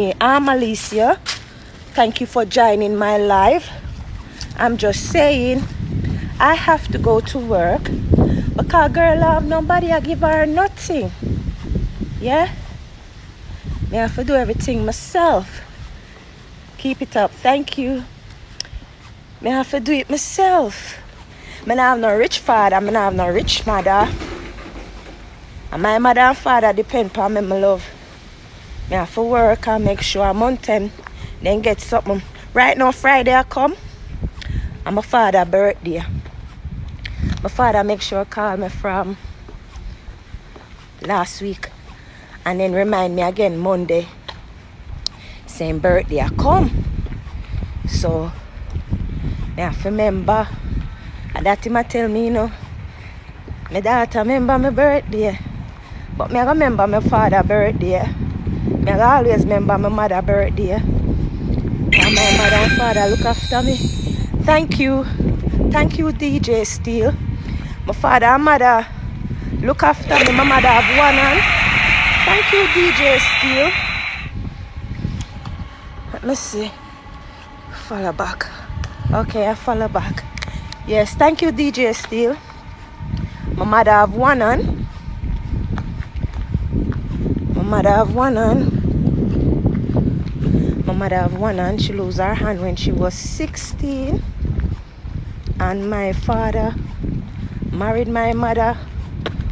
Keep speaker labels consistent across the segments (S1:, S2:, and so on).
S1: I'm Alicia. Thank you for joining my live. I'm just saying I have to go to work because girl have nobody I give her nothing. Yeah? I have to do everything myself. Keep it up. Thank you. I have to do it myself. I don't have no rich father. I don't have no rich mother. And my mother and father depend on me, my love. I have to work and make sure I'm on time. Then get something. Right now, Friday I come. And my father's birthday. My father make sure call me from last week. And then remind me again Monday. Same birthday I come. So, I have to remember. And that him tell me, you know, my daughter remember my birthday. But I remember my father's birthday. I always remember my mother's birthday. And my mother and father look after me. Thank you. Thank you, DJ Steel. My father and mother look after me. My mother have one hand. Thank you, DJ Steel. Let me see. Follow back. Okay, I follow back. Yes, thank you, DJ Steel. My mother have one hand. My mother have one hand. My mother have one hand. She lost her hand when she was 16. And my father married my mother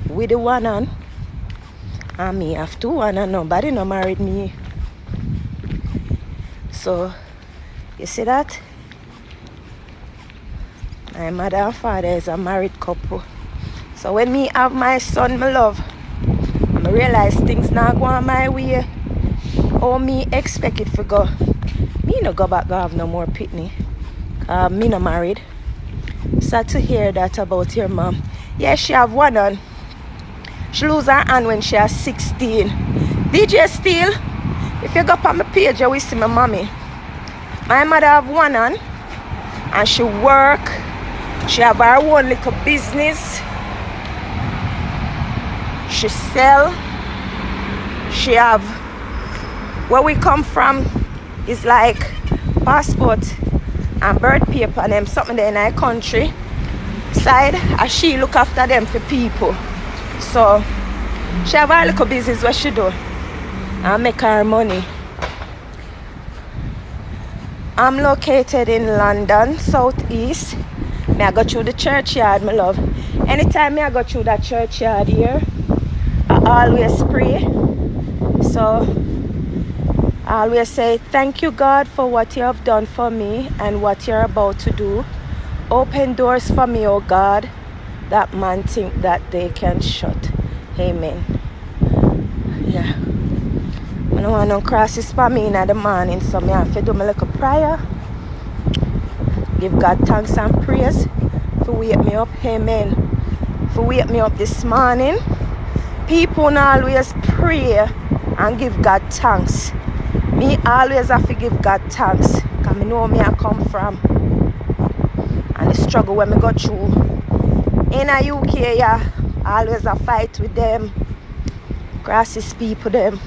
S1: with the one hand. And me have two hand and nobody no married me. So, you see that? My mother and father is a married couple. So when me have my son, my love, I realize things not going my way. Or me expect it to go. Me no go back go have no more pitney. Me no married. Sad to hear that about your mom. Yeah, she have one hand. She lose her hand when she was 16. DJ Steel, if you go up on my page, you will see my mommy. My mother have one hand. And she work. She have her own little business. She sell. She have, where we come from is like passport and birth paper and them something there in our country side, and she look after them for people. So she have her little business what she do and make her money. I'm located in London, Southeast. I go through the churchyard, my love. Anytime I go through that churchyard here, I always pray. So I always say, thank you, God, for what you have done for me and what you're about to do. Open doors for me, oh God, that man think that they can shut. Amen. Yeah. I don't want no crosses for me in the morning, so I have to do my little prayer. Give God thanks and praise for wake me up. Amen. For wake me up this morning. People always pray and give God thanks. Me always have to give God thanks. Because I know where I come from. And the struggle when I go through. In the UK, yeah, I always a fight with them. Crosses people them.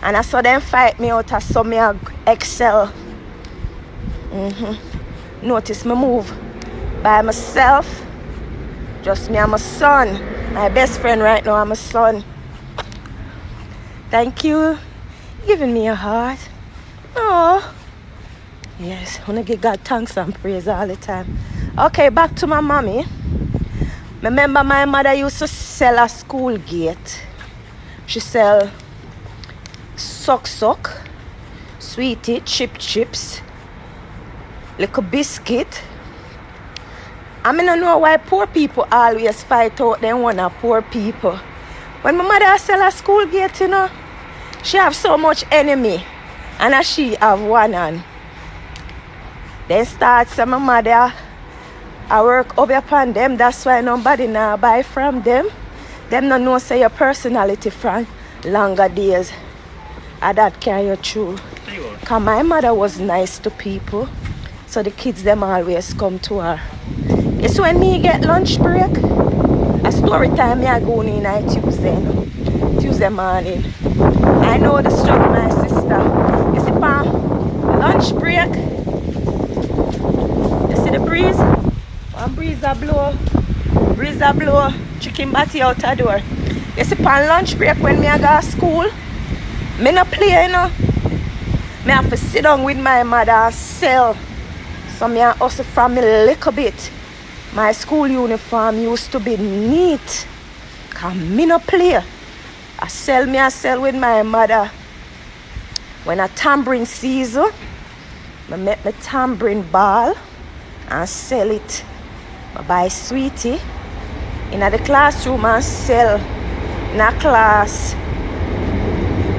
S1: And I saw them fight me out. I saw me excel. Notice me move by myself. Just me and my son. My best friend right now, I'm my son. Thank you. Giving me a heart. Oh. Yes, I want to give God thanks and praise all the time. Okay, back to my mommy. Remember my mother used to sell a school gate. She sell suck, sweetie, chips, little biscuit. I mean, I don't know why poor people always fight out them one of poor people. When my mother sell a school gate, you know, she have so much enemy. And she have one hand. Then starts my mother, I work over upon them. That's why nobody now buy from them. Them no know say your personality from longer days. And that carry you through. Because my mother was nice to people. So the kids them always come to her. It's when me get lunch break. A story time me I go in Tuesday morning. I know the struggle my sister breeze a blow, chicken batty out the door. You see, on lunch break when me I go to school, me no play, you know. Me have to sit down with my mother and sell. So me hustle from me little bit. My school uniform used to be neat. Cause me no play. I sell with my mother. When a tambourine season, I make my tambourine ball and sell it. I buy sweetie. In the classroom and sell. In a class.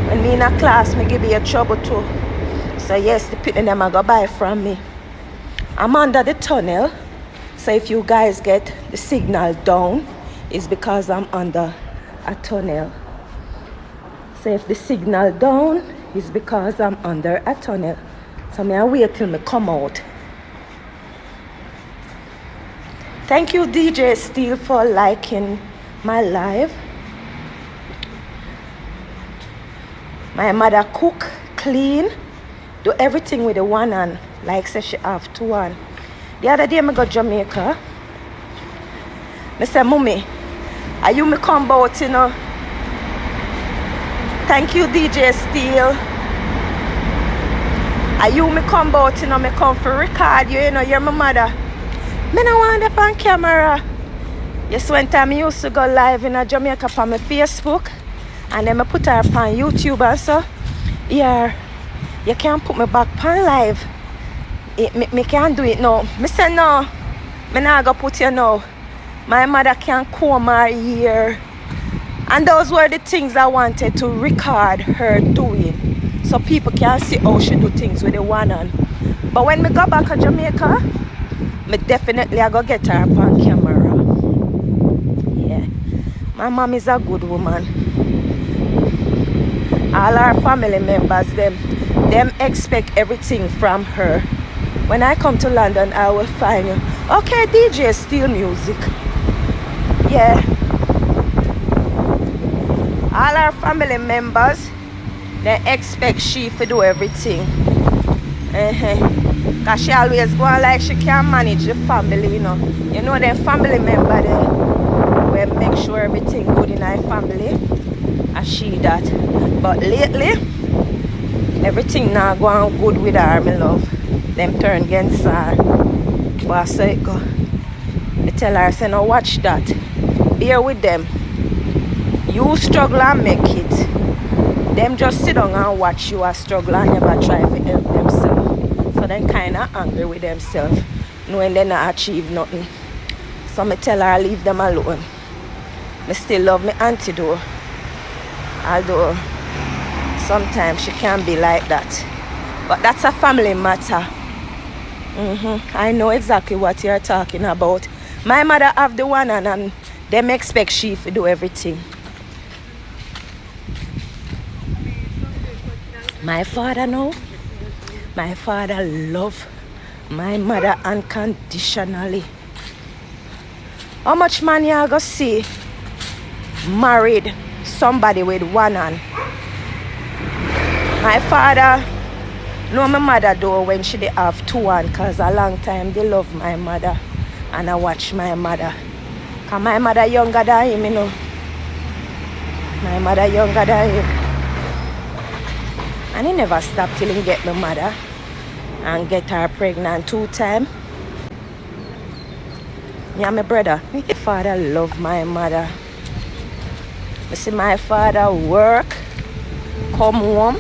S1: When me in a class, me give you a trouble too. So yes, the people them I go buy from me. I'm under the tunnel. So if you guys get the signal down, it's because I'm under a tunnel. So if the signal down, it's because I'm under a tunnel. So I wait till me come out. Thank you, DJ Steel, for liking my live. My mother cook, clean, do everything with the one hand, like say she have two hands. The other day I go to Jamaica. I say, Mummy, are you me come out, you know? Thank you, DJ Steel. Are you me come out, you know, me come for record you, you know, you're my mother. Me no want up on camera. Yes, one time I used to go live in Jamaica on my Facebook. And then I put her up on YouTube and so. Yeah, you can't put me back on live. Me can't do it now. Me say no. Me not go put you now. My mother can't comb her hair. And those were the things I wanted to record her doing. So people can see how she do things with the one hand. But when me go back to Jamaica, me definitely I go get her up on camera. Yeah. My mom is a good woman. All our family members, them expect everything from her. When I come to London, I will find you. Okay, DJ Steel music. Yeah. All our family members, they expect she to do everything. Because she always go on like she can manage the family, you know. You know them family member there will make sure everything good in her family. And she that. But lately, everything now going good with her, my love. Them turn against her. But I say it go. I tell her, I say, no, watch that. Bear with them. You struggle and make it. Them just sit down and watch you struggle and never try to help themselves. So they kind of angry with themselves, knowing they not achieve nothing. So I tell her, leave them alone. I still love my auntie though. Although sometimes she can be like that. But that's a family matter. I know exactly what you're talking about. My mother have the one and them expect she to do everything. My father know. My father love my mother unconditionally. How much man you go see married somebody with one hand? My father know my mother though when she dey have two hands, cause a long time they love my mother and I watch my mother. Cause my mother younger than him, you know. My mother younger than him. And he never stopped till he get my mother and get her pregnant 2 times. Me and my brother. My father love my mother. I see my father work, come home,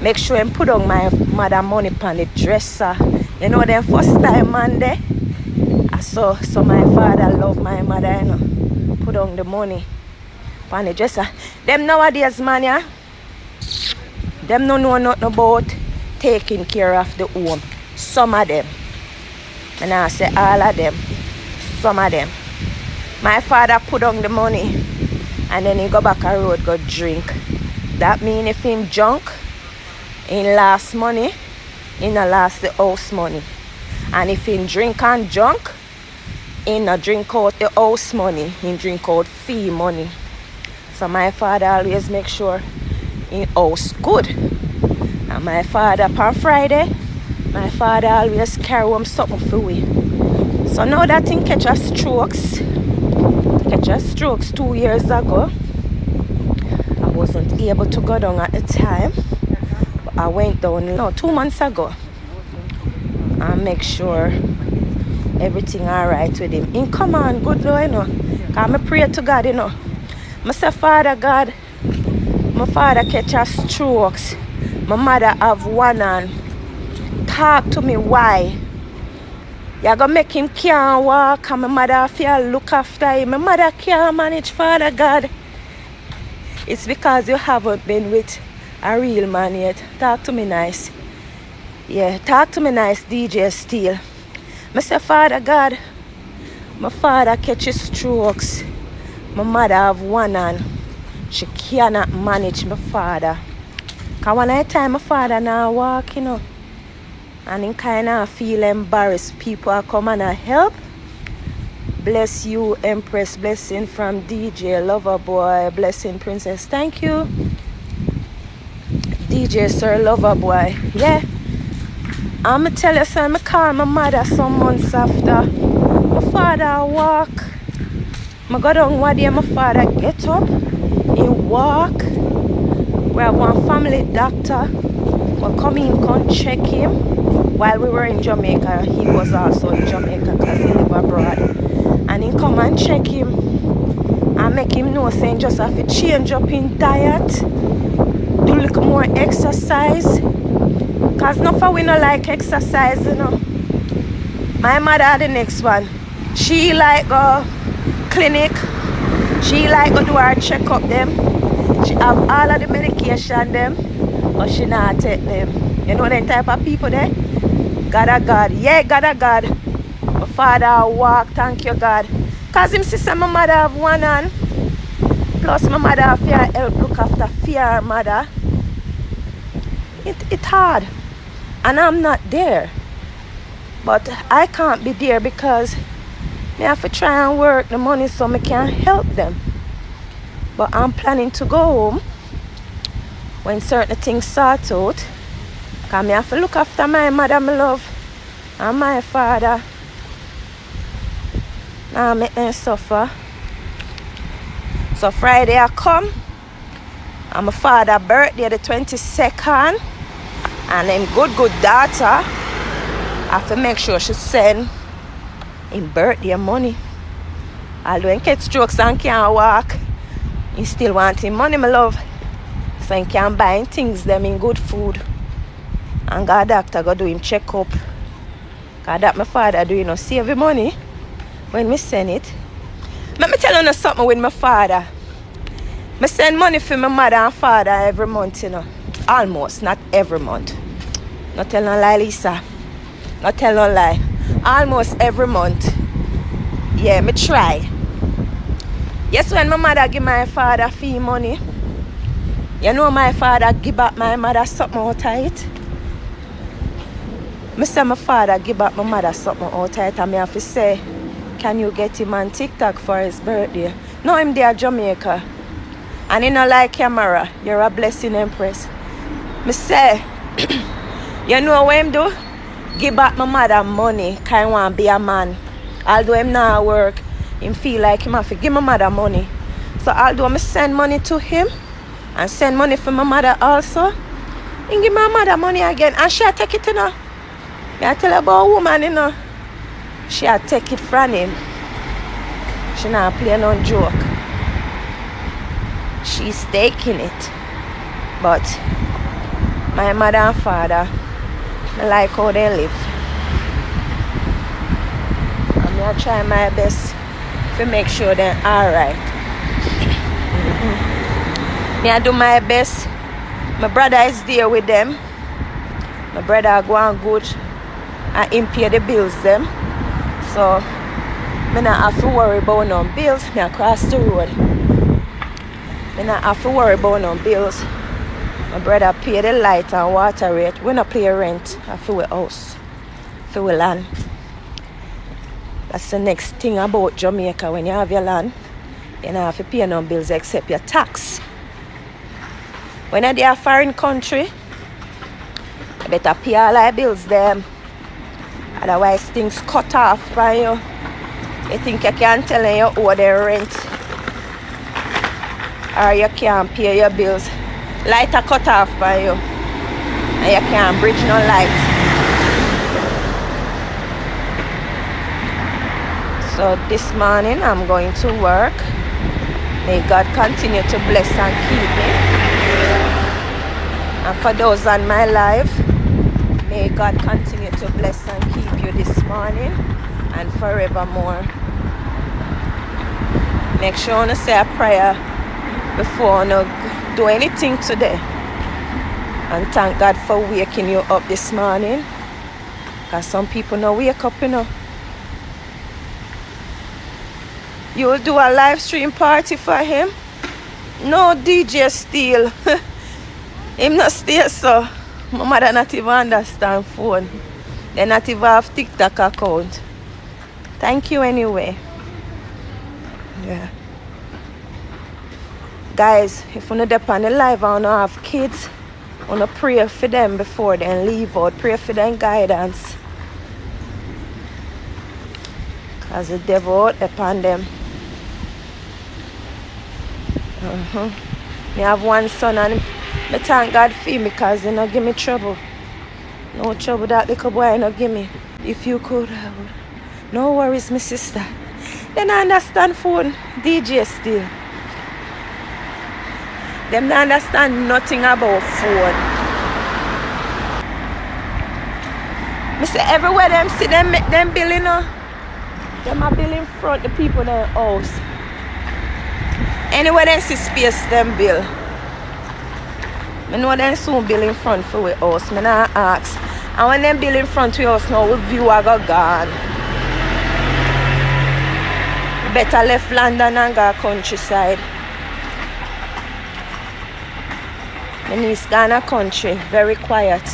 S1: make sure him put on my mother money on the dresser. You know them first time man there. So my father love my mother, you know. Put on the money on the dresser. Them nowadays man, yeah. Them no know nothing about taking care of the home. Some of them. And I say all of them. Some of them. My father put on the money and then he go back a road go drink. That mean if him drunk, in last money, he not last the house money. And if him drink and drunk, he not drink out the house money, he drink out fee money. So my father always make sure in house good. And my father on Friday, my father always carry home something for we. So now that thing catch a strokes 2 years ago. I wasn't able to go down at the time, but I went down 2 months ago and make sure everything alright with him. In come on, good Lord, you know. Cause I pray to God, you know. I say, Father God, my father catch a strokes. My mother have one hand. Talk to me why. You're gonna make him can't walk and my mother have to look after him. My mother can't manage, Father God. It's because you haven't been with a real man yet. Talk to me nice. Yeah, talk to me nice, DJ Steel. I say, Father God, my father catches strokes. My mother have one hand. She cannot manage my father. Because when I time my father now walk, you know, and he kind of feel embarrassed. People are coming and help. Bless you, Empress. Blessing from DJ Loverboy. Blessing, Princess. Thank you. DJ Sir Loverboy. Yeah. I'm going to tell you something. I call my mother some months after. My father walk. I go down one day, my father get up. He walk. We have one family doctor. We come in, come check him. While we were in Jamaica, he was also in Jamaica because he live abroad. And he come and check him and make him know saying just have to change up in diet, do a little more exercise. Because not for we not like exercise, you know. My mother the next one. She like go clinic. She like go do her checkup them. She have all of the medication them, but she not take them. You know that type of people there? God a God. Yeah, God a God. My father walk, thank you God. Cause him sister my mother have one hand. Plus my mother have to help look after fear mother. It's hard. And I'm not there. But I can't be there because I have to try and work the money so I can help them. But I'm planning to go home when certain things sort out. Because I have to look after my mother, my love, and my father. Now I make them suffer. So Friday I come. And my father's birthday the 22nd. And them good daughter, I have to make sure she send him birthday money. Although he get strokes and can't walk, he still want him money, my love. So he can buy things them in good food. And God doctor go do him check up. Cause that my father do, you know, save him money when me send it. Let me tell you something with my father. I send money for my mother and father every month, you know. Almost, not every month. Not tell no lie, Lisa. Not tell no lie. Almost every month. Yeah, me try. Yes, when my mother give my father fee money, you know my father give back my mother something out of it. I say my father give back my mother something out of it, and I have to say, can you get him on TikTok for his birthday? No, him there Jamaica. And he not like camera. You're a blessing, Empress. I say, you know what him do? Give back my mother money. Can't want to be a man. Although him not work, him feel like him have to give my mother money. So although I send money to him and send money for my mother also, he give my mother money again. And she take it, you know. I tell her about a woman, you know. She take it from him. She not play no joke. She's taking it. But my mother and father, I like how they live. And I try my best to make sure they're alright. I do my best. My brother is there with them. My brother go and good and him pay the bills them. So I not have to worry about no bills. I cross the road. I not have to worry about no bills. My brother pay the light and water rate. We not pay rent for our house, for our land. That's the next thing about Jamaica. When you have your land, you don't have to pay no bills except your tax. When you're in a foreign country, you better pay all your bills them. Otherwise things cut off by you. You think you can tell them you owe their rent or you can't pay your bills. Light are cut off by you and you can't bridge no light. So this morning I'm going to work. May God continue to bless and keep me. And for those on my life, may God continue to bless and keep you this morning and forevermore. Make sure you say a prayer before you do anything today. And thank God for waking you up this morning. Because some people don't wake up, you know. You will do a live stream party for him? No, DJ Steele. Him not stay so. My mother not even understand phone. They not even have TikTok account. Thank you anyway. Yeah. Guys, if you not depend on the live and you have kids, I want to pray for them before they leave out. Pray for them guidance. Because the devil out upon them. I have one son and I thank God for him because he not give me trouble. No trouble that little boy not give me. If you could, I would. No worries, my sister. They don't understand phone, DJ still. They don't understand nothing about phone. I say everywhere them see them make them bill, you know. Them a bill in front the people in their house. Anywhere they see space, them bill. I know them soon bill in front for our house. I not ask. And when them bill in front of your house now, we view I go gone. Better left London and go countryside. My niece gone a country, very quiet.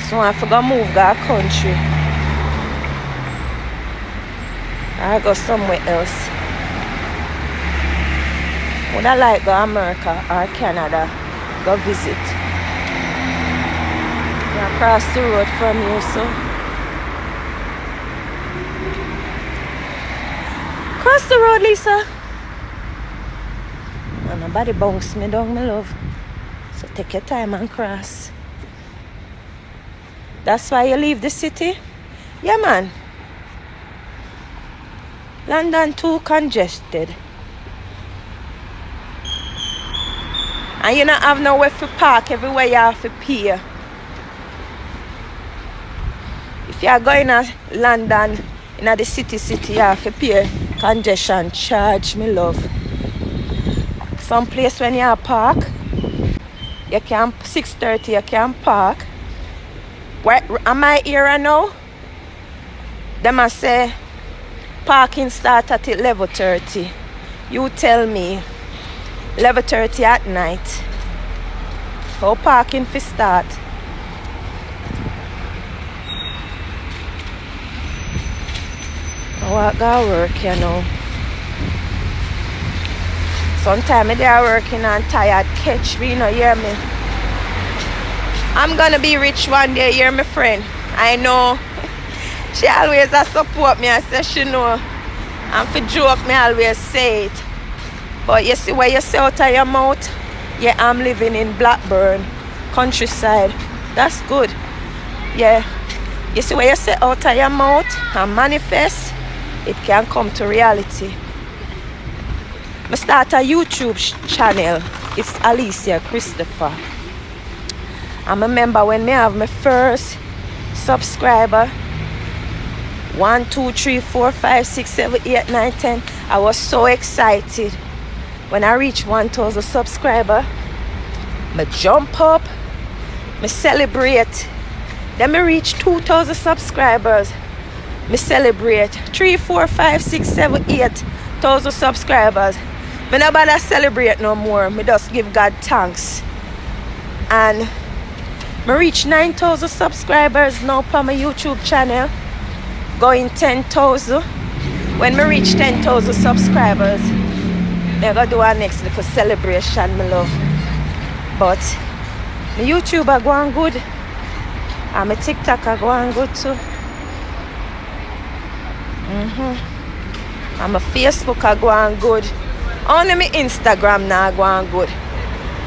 S1: So I forgot move go country. I go somewhere else. Would I like go America or Canada, go visit. Yeah, across the road from you, so. Cross the road, Lisa. And nobody bounce me down, my love. So take your time and cross. That's why you leave the city? Yeah, man. London too congested. And you don't have nowhere to park. Everywhere you have to pay. If you are going to London, in the city, you have to pay congestion charge, me love. Some place when you park, you can 6:30 you can park. Where am I here now? They must say parking start at 11:30. You tell me 11:30 at night. How parking for start? I go work, you know. Sometimes they are working and tired. Catch me, you know, hear me. I'm gonna be rich one day, hear me friend. I know. She always support me. I say she know. And for joke, me always say it. But you see where you say out of your mouth? Yeah, I'm living in Blackburn, countryside. That's good. Yeah. You see where you say out of your mouth and manifest, it can come to reality. I start a YouTube channel. It's Alicia Christopher. I remember when I have my first subscriber. 1, 2, 3, 4, 5, 6, 7, 8, 9, 10. I was so excited. When I reached 1,000 subscribers, I jump up, I celebrate. Then I reach 2,000 subscribers. I celebrate 3, 4, 5, 6, 7, 8,000 subscribers. I don't bother celebrate no more. I just give God thanks. And I reach 9,000 subscribers now on my YouTube channel. Going 10,000. When I reach 10,000 subscribers, I'm going to do our next little celebration, my love. But my YouTube are going good. And my TikTok I go on good too. And my Facebook I go on good. Only my Instagram now go on good.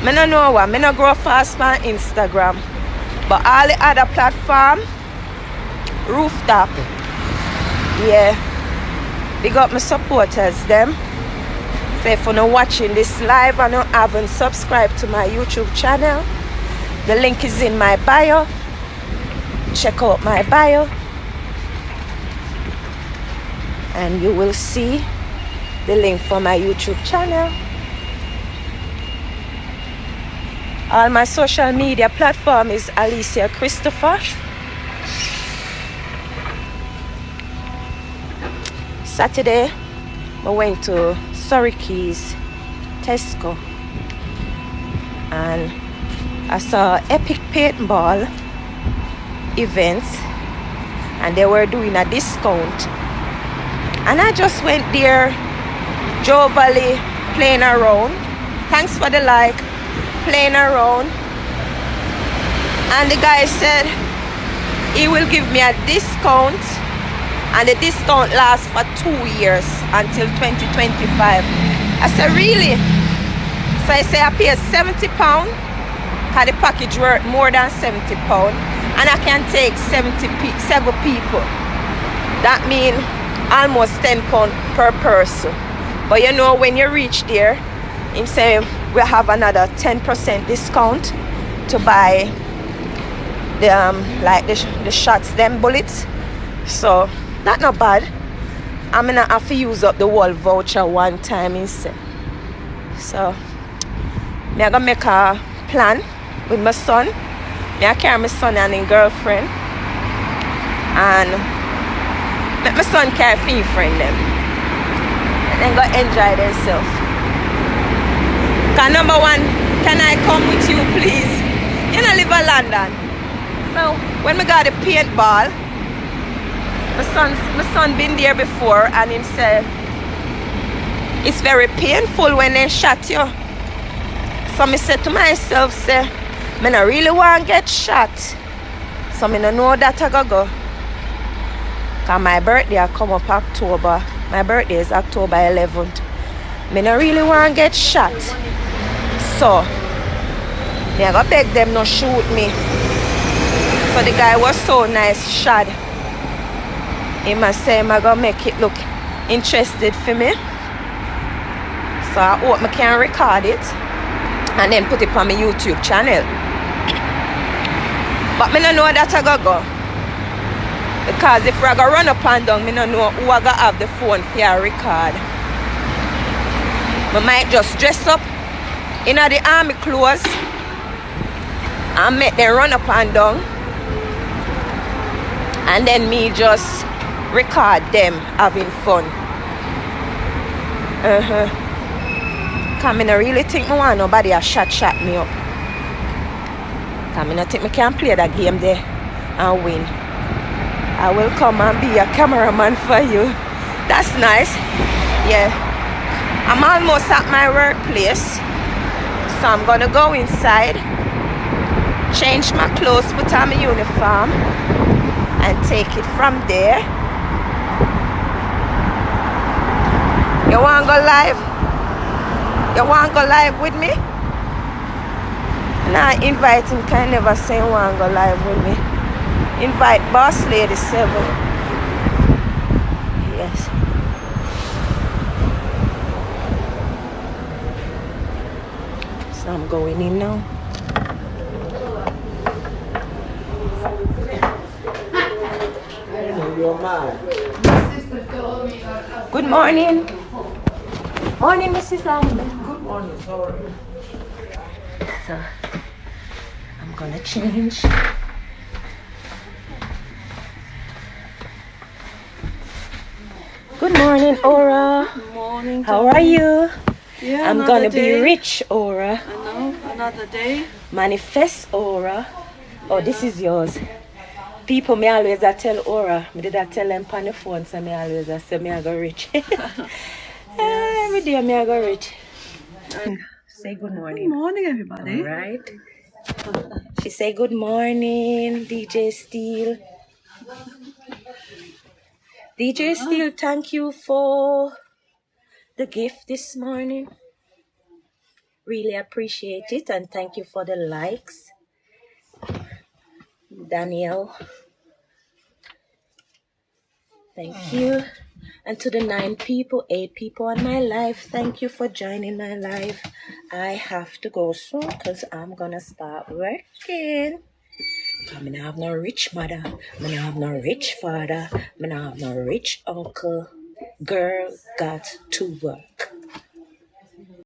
S1: I don't know why. I don't grow fast on Instagram. But all the other platform, rooftop. Yeah. Big up my supporters, them. So if you're not watching this live and you haven't subscribed to my YouTube channel, the link is in my bio. Check out my bio. And you will see the link for my YouTube channel. All my social media platform is Alicia Christopher. Saturday, I went to Surrey Keys, Tesco, and I saw Epic Paintball events, and they were doing a discount. And I just went there, jovially playing around. Thanks for the like, playing around. And the guy said he will give me a discount, and the discount lasts for 2 years until 2025. I said, really? So I say I pay £70, because the package worth more than £70, and I can take 7 people. That means almost £10 per person. But you know, when you reach there, him say we have another 10% discount to buy the like the shots, them bullets. So that's not bad. I'm gonna have to use up the whole voucher one time instead. So I'm gonna make a plan with my son. I carry my son and his girlfriend, and let my son carry a friend them, and then go enjoy themselves. Cause number one, can I come with you, please? You know, live in London. So when we got the paintball, my son been there before, and him said it's very painful when they shot you. So I said to myself, say, I don't really want to get shot. So I don't know that I go. Because my birthday I come up October. My birthday is October 11th. I don't really want to get shot. So I go beg them not shoot me. So the guy was so nice, shot. He must say I'm going to make it look interested for me. So I hope I can record it and then put it on my YouTube channel. But I don't know that I go. Because if I go run up and down, I don't know who I go have the phone for a record. I might just dress up in the army clothes and make them run up and down. And then me just record them having fun. Because I don't really think I want nobody to shot me up. Because I don't think I can play that game there and win. I will come and be a cameraman for you. That's nice. Yeah. I'm almost at my workplace. So I'm going to go inside, change my clothes, put on my uniform, and take it from there. You want to go live? You want to go live with me? Nah, invite him, can never say you want to go live with me. Invite Boss Lady 7. Yes. So I'm going in now. Good morning. Morning, Mrs. Lambert.
S2: Good morning, sorry.
S1: So I'm gonna change. Good morning, Aura.
S2: Good morning.
S1: How are you?
S2: Yeah,
S1: I'm gonna be rich, Aura.
S2: I know, another day.
S1: Manifest, Aura. Oh, this is yours. People me always I tell Aura, me did I tell them on the phone, so me always I say me I go rich. Every day me I go rich. Say good morning.
S2: Good morning, everybody.
S1: All right. She say good morning, DJ Steele. DJ Steele, thank you for the gift this morning. Really appreciate it, and thank you for the likes. Danielle, thank you. And to the 9 people, 8 people on my live, thank you for joining my live. I have to go soon because I'm gonna start working. I don't have no rich mother, I don't have no rich father, I don't have no rich uncle. Girl got to work.